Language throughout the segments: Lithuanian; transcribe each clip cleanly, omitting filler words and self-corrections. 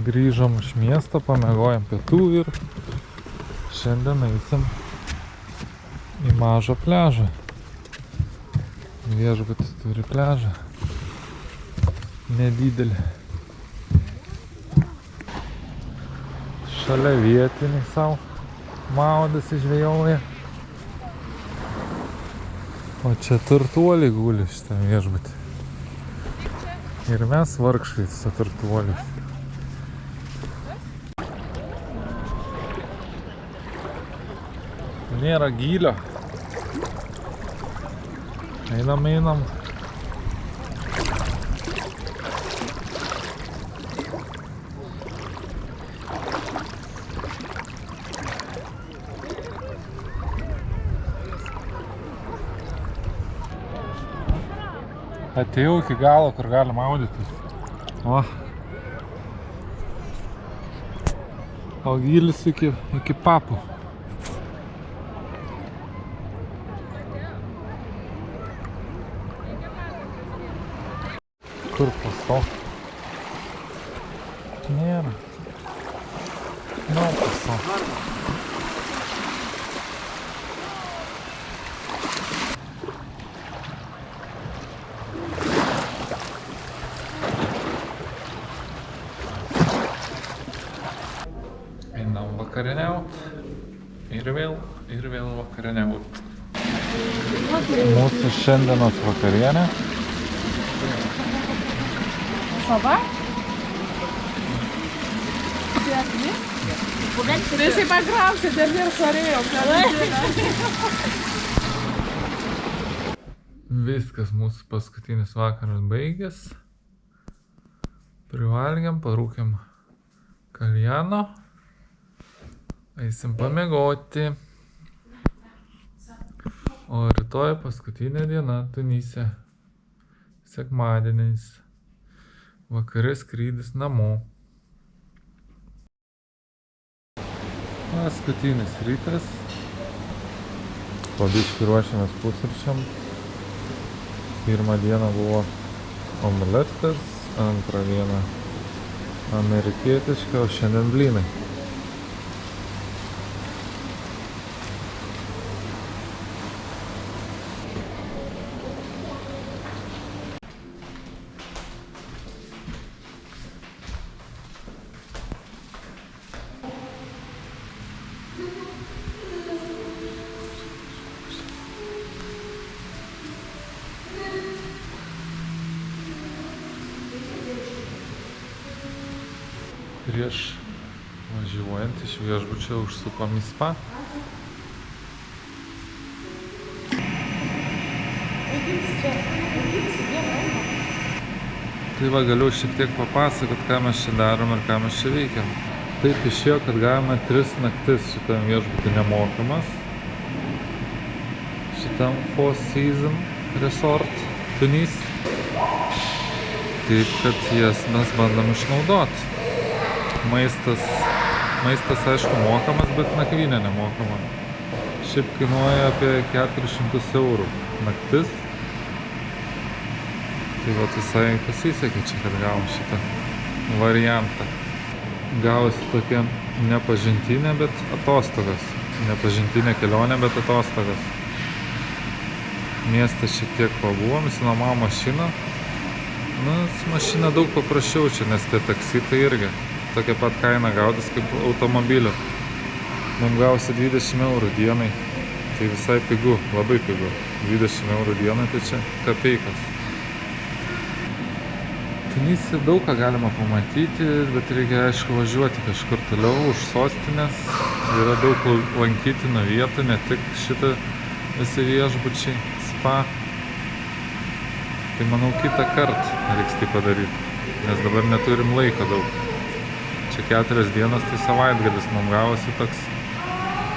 Grįžom iš miesto, pamiegojom pietų ir šiandien eisim į mažą pliažą. Viešbutis turi pliažą. Nedidelį. Šalia vietiniai savo maudasi, žvejauja. O čia turtuoliai guli šitą viešbutį. Ir mes vargšai su turtuoliais. Nėra gylio. Einam. Atėjau iki galo, kur galim maudytis. O gylis iki papų. Kur pasto? Nėra. Pasto. Einam vakarieniaut. Ir vėl vakarieniaut. Mūsų šiandienos vakarienė. Ça Mais c'est pas grave, c'est dernière soirée, on peut Viskas, mūsų paskutinis vakaras baigės. Privalgėm, parūkėm kaljano. Eisim pamiegoti. O rytoj paskutinė diena Tunise. Sekmadieniais. Vakare skrydis namo. Paskutinis rytas. Po biškį ruošiamės pusryčiam. Pirmą dieną buvo omletas, antrą dieną amerikietiška, o šiandien blynai. Prieš važiuojant iš viešbučio užsukom į spa. Tai va, galiu šiek tiek papasakot, ką mes čia darom ir ką mes čia veikiam. Taip išėjo, kad gavome 3 naktis šitam viešbutį nemokamas. Šitam Four Seasons Resort Tunis. Taip, kad jas mes bandom išnaudot. Maistas aišku mokamas, bet nakvynė nemokama. Šiaip kainuoja apie 400 eurų naktis. Tai va, visai pasisekė čia, kad gavom šitą variantą. Gavosi tokia nepažintinė, bet atostogas. Nepažintinė kelionė, bet atostogas. Miestą šiek tiek pabuvom, įsinuomavom mašiną. Mašina daug paprasčiau čia, nes tie taksitai irgi tokia pat kaina gaudys kaip automobilio. Mums gausi 20 eurų dienai. Tai visai pigu, labai pigu. 20 eurų dienai, tai čia kapeikas. Tunise daug ką galima pamatyti, bet reikia aišku važiuoti kažkur toliau už sostinės. Yra daug lankytinų vietų, ne tik šitą visi viešbučiai, spa. Tai manau kitą kartą reiks tai padaryti, nes dabar neturim laiko daug. Čia 4 dienas, tai savaitgalis mums gavosi toks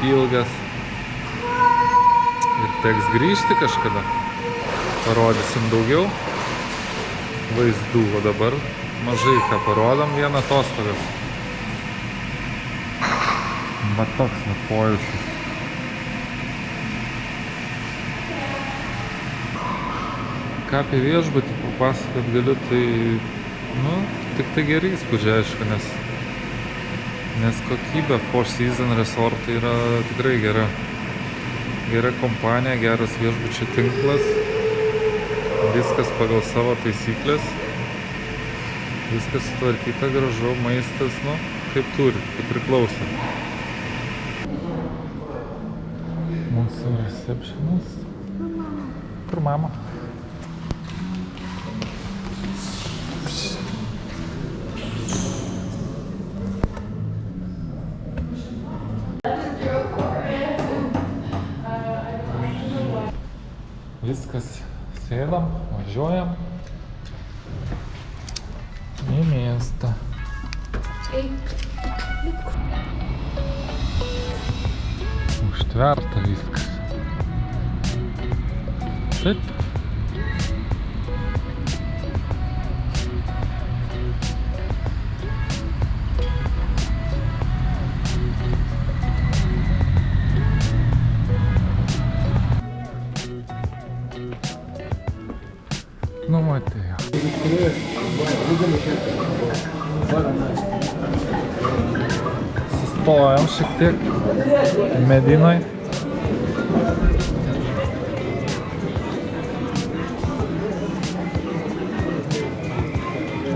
ilgas. Ir teks grįžti kažkada. Parodysim daugiau vaizdų, o dabar mažai ką parodom, vien atostogas. Va toks poilsis. Ką apie viešbutį papasakot galiu, tai tik tai geri įspūdžiai, aišku, nes Nes kokybė Four Seasons resortai yra tikrai gera. Gera kompanija, geras viešbučių tinklas. Viskas pagal savo taisyklės. Viskas sutvarkyta, gražu, maistas, nu, kaip turi, kaip priklauso. Mūsų receptionas. Kur mama? Viskas, sėdam, važiuojam į miestą. Užtverta viskas. Taip. Nu, matėjo. Sustojom šiek tiek Medinoj.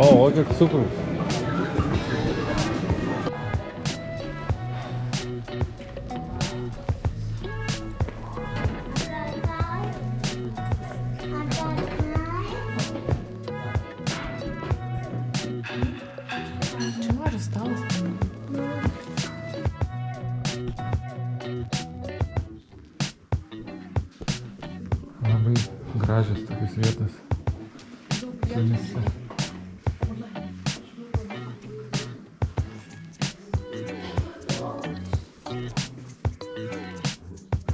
O kiek cukrus. Чего же осталось? Labai gražios tokios vietos. Šalyse.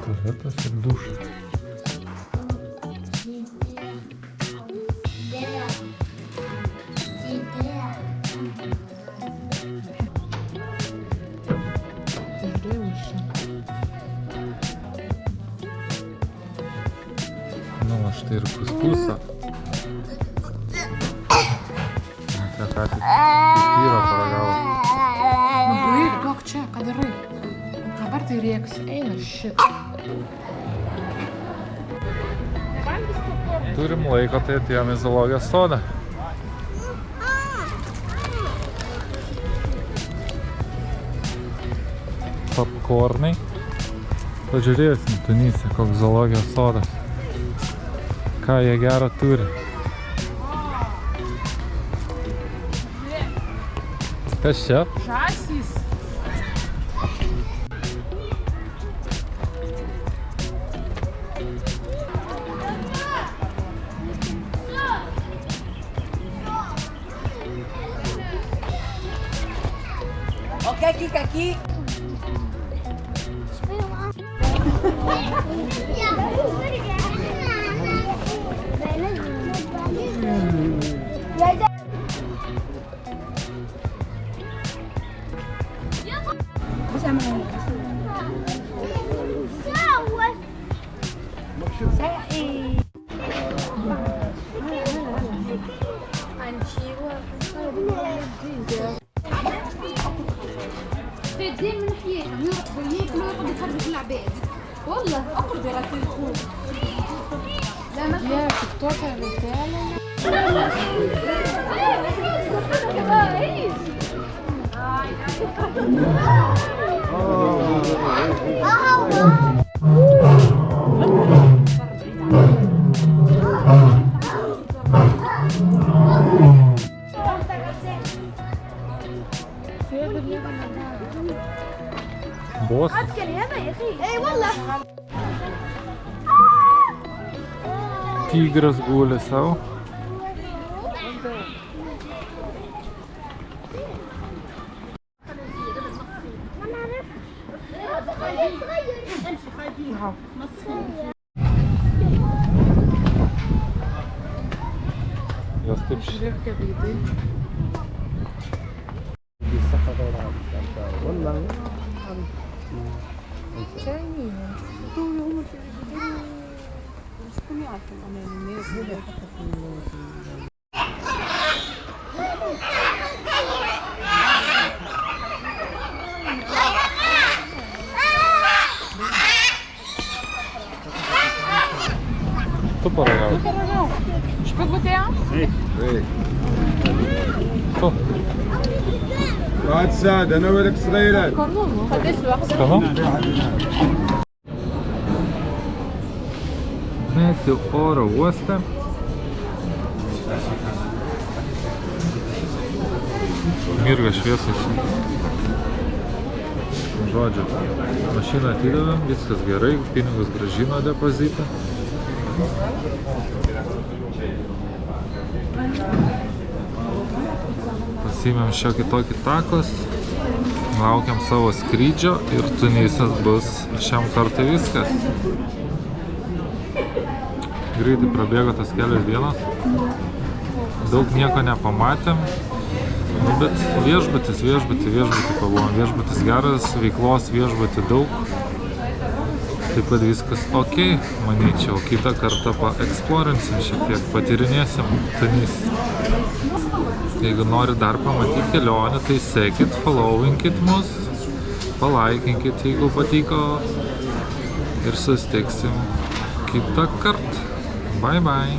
Tualetas ir dušas. Nu, va štai ir kuskusą. Ką tik pyro paragavo. Nu, baig, duok čia, ką darai? Dabar tai rėksi, eina šit. Turim laiko, tai atėjom į zoologijos sodą. Popkornai. Pažiūrėsim Tunise, koks zoologijos sodas. Ką jie gero turi. Kas čia? Žąsys. Ok, aqui. زي من ناحيتهم يركضوا ياكلوا يقعدوا يخربوا في العباد والله اقعد يا التليفون لا ما يا تيك الرسالة. بوس اي والله tigras guli sau. Jos taip Žiūrėk, kaip veidai. Čia neina. paragauti. Špigutė? Tu. بعد سادة انا ولك صغيرة Skanu, padėsiu واحدة. Skanu? Mes jau oro uoste. Mirga šviesos. Žodžiu, mašiną atidavėm, viskas gerai, pinigus grąžino depozitą. Pasiėmėm šiokį tokį takos, laukiam savo skrydžio ir Tunisas bus šiam kartui viskas. Greitai prabėgo tas kelios dienos, daug nieko nepamatėm, bet viešbutis pabuvom, viešbutis geras, veiklos viešbutį daug, taip pat viskas ok, manyčiau, kitą kartą paeksplorinsim šiek tiek, patyrinėsim Tunisą. Jeigu nori dar pamatyti kelionę, tai sekit, followinkit mus, palaikinkit, jeigu patiko ir susitiksim kitą kartą. Bye bye.